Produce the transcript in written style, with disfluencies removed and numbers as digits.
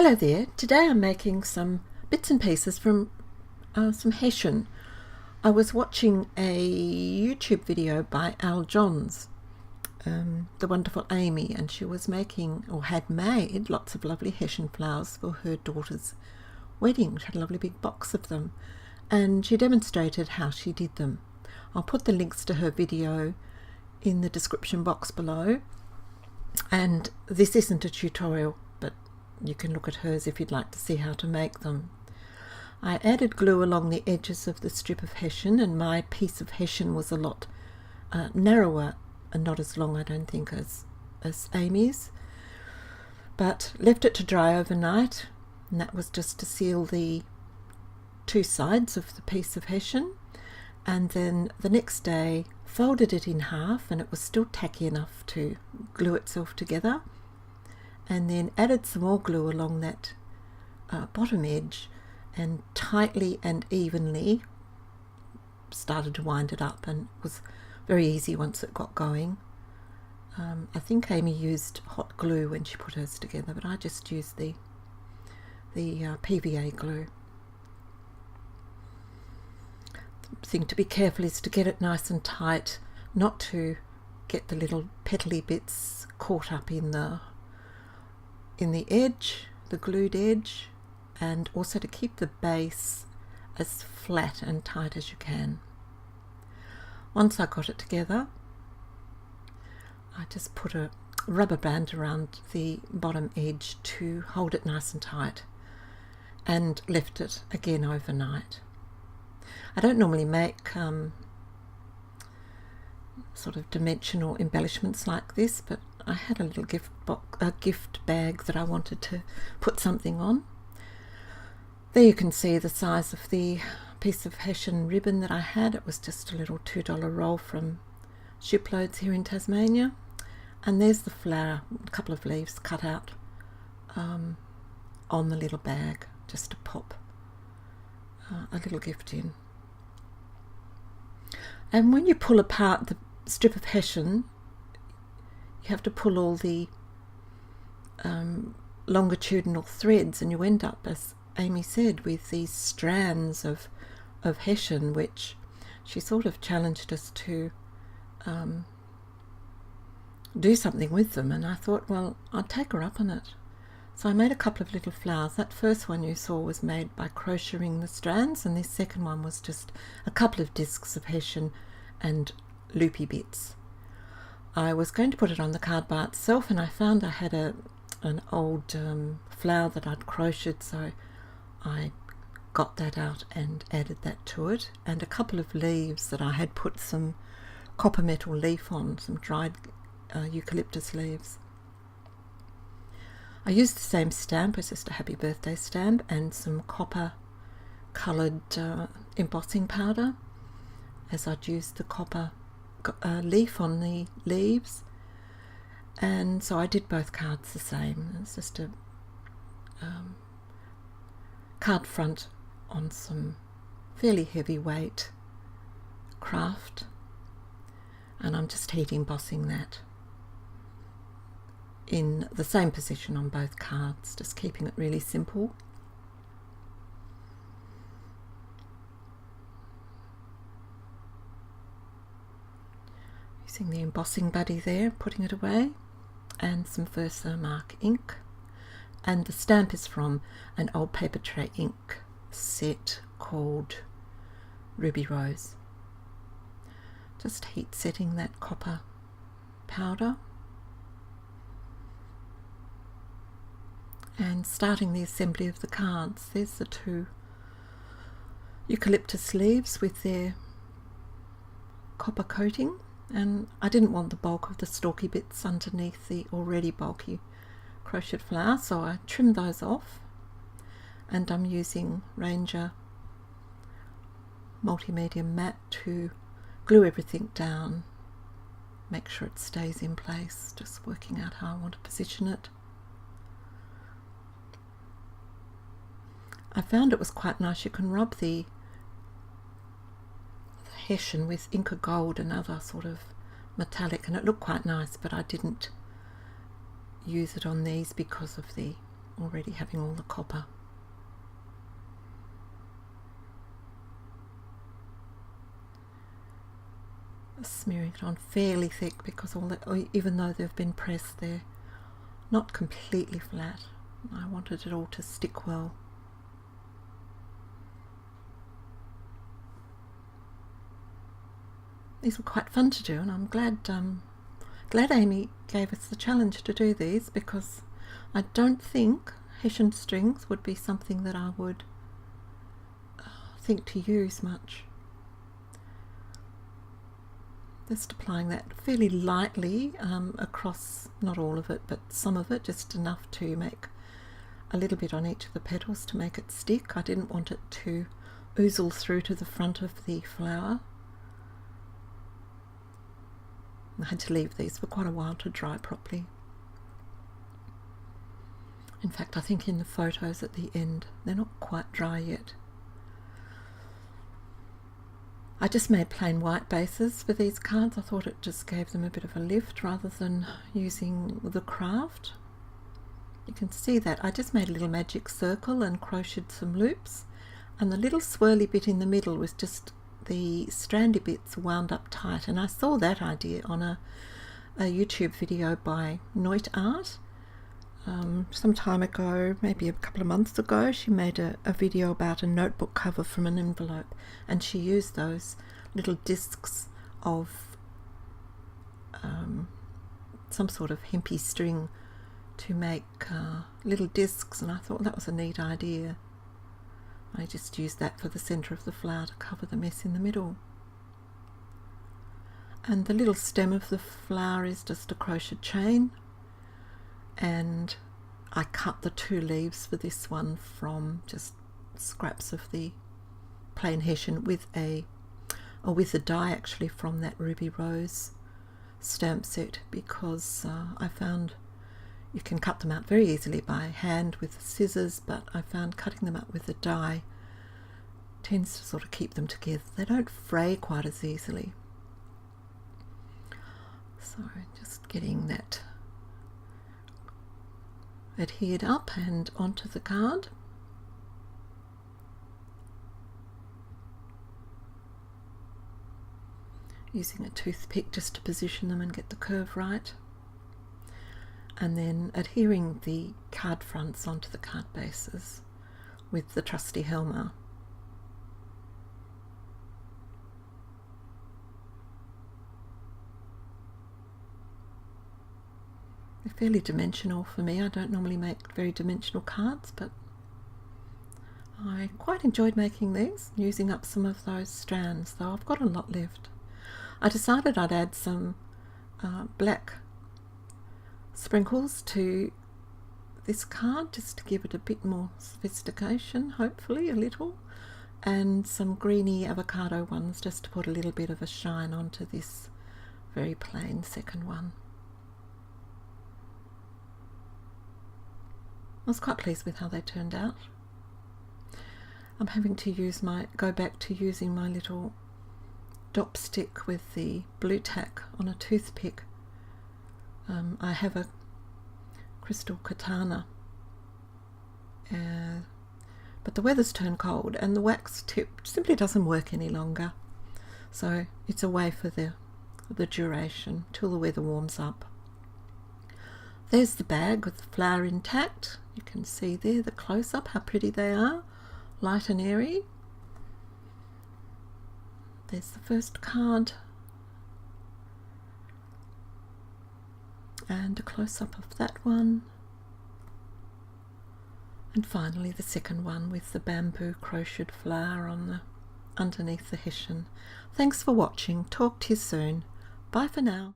Hello there, today I'm making some bits and pieces from some Hession. I was watching a YouTube video by Al Johns, the wonderful Amy, and she was making, or had made, lots of lovely Hessian flowers for her daughter's wedding. She had a lovely big box of them, and she demonstrated how she did them. I'll put the links to her video in the description box below, and this isn't a tutorial, but you can look at hers if you'd like to see how to make them. I added glue along the edges of the strip of Hessian, and my piece of Hessian was a lot narrower and not as long, I don't think, as Amy's, but left it to dry overnight, and that was just to seal the two sides of the piece of Hessian. And then the next day folded it in half, and it was still tacky enough to glue itself together, and then added some more glue along that bottom edge and tightly and evenly started to wind it up, and it was very easy once it got going. I think Amy used hot glue when she put hers together, but I just used the PVA glue. The thing to be careful is to get it nice and tight, not to get the little petally bits caught up in the edge, the glued edge, and also to keep the base as flat and tight as you can. Once I got it together, I just put a rubber band around the bottom edge to hold it nice and tight, and left it again overnight. I don't normally make sort of dimensional embellishments like this, but I had a little gift bag that I wanted to put something on. There you can see the size of the piece of Hessian ribbon that I had. It was just a little $2 roll from Shiploads here in Tasmania. And there's the flower, a couple of leaves cut out on the little bag, just to pop a little gift in. And when you pull apart the strip of Hessian, you have to pull all the longitudinal threads, and you end up, as Amy said, with these strands of Hessian, which she sort of challenged us to do something with them, and I thought, well, I'd take her up on it. So I made a couple of little flowers. That first one you saw was made by crocheting the strands, and this second one was just a couple of discs of Hessian and loopy bits. I was going to put it on the card by itself, and I found I had an old flower that I'd crocheted, so I got that out and added that to it, and a couple of leaves that I had put some copper metal leaf on, some dried eucalyptus leaves. I used the same stamp, it's just a happy birthday stamp, and some copper coloured embossing powder, as I'd used the copper leaf on the leaves. And so I did both cards the same. It's just a card front on some fairly heavyweight craft, and I'm just heat embossing that in the same position on both cards, just keeping it really simple. Using the embossing buddy there, putting it away, and some Versamark ink, and the stamp is from an old paper tray ink set called Ruby Rose. Just heat setting that copper powder and starting the assembly of the cards. There's the two eucalyptus leaves with their copper coating, and I didn't want the bulk of the stalky bits underneath the already bulky crocheted flower, so I trimmed those off, and I'm using Ranger Multimedia Matte to glue everything down, make sure it stays in place, just working out how I want to position it. I found it was quite nice. You can rub the Hessian with Inca Gold and other sort of metallic, and it looked quite nice, but I didn't use it on these because of the already having all the copper. Smearing it on fairly thick because all that, even though they've been pressed, they're not completely flat. I wanted it all to stick well. These were quite fun to do, and I'm glad Amy gave us the challenge to do these, because I don't think Hessian strings would be something that I would think to use much. Just applying that fairly lightly across, not all of it, but some of it, just enough to make a little bit on each of the petals to make it stick. I didn't want it to oozle through to the front of the flower. I had to leave these for quite a while to dry properly. In fact, I think in the photos at the end, they're not quite dry yet. I just made plain white bases for these cards. I thought it just gave them a bit of a lift rather than using the craft. You can see that I just made a little magic circle and crocheted some loops, and the little swirly bit in the middle was just the strandy bits wound up tight, and I saw that idea on a YouTube video by Noit Art some time ago, maybe a couple of months ago. She made a video about a notebook cover from an envelope, and she used those little discs of some sort of hempy string to make little discs, and I thought that was a neat idea. I just used that for the centre of the flower to cover the mess in the middle. And the little stem of the flower is just a crochet chain, and I cut the two leaves for this one from just scraps of the plain Hessian with a die actually from that Ruby Rose stamp set, because I found you can cut them out very easily by hand with scissors, but I found cutting them out with a die tends to sort of keep them together. They don't fray quite as easily. So just getting that adhered up and onto the card. Using a toothpick just to position them and get the curve right. And then adhering the card fronts onto the card bases with the trusty Helmer. They're fairly dimensional for me. I don't normally make very dimensional cards, but I quite enjoyed making these, using up some of those strands, though I've got a lot left. I decided I'd add some black sprinkles to this card just to give it a bit more sophistication, hopefully a little, and some greeny avocado ones just to put a little bit of a shine onto this very plain second one. I was quite pleased with how they turned out. I'm having to go back to using my little dop stick with the blue tack on a toothpick. I have a crystal katana, but the weather's turned cold and the wax tip simply doesn't work any longer, so it's away for the duration till the weather warms up. There's the bag with the flower intact. You can see there the close-up how pretty they are, light and airy. There's the first card, and a close-up of that one, and finally the second one with the bamboo crocheted flower on underneath the Hessian. Thanks for watching. Talk to you soon. Bye for now.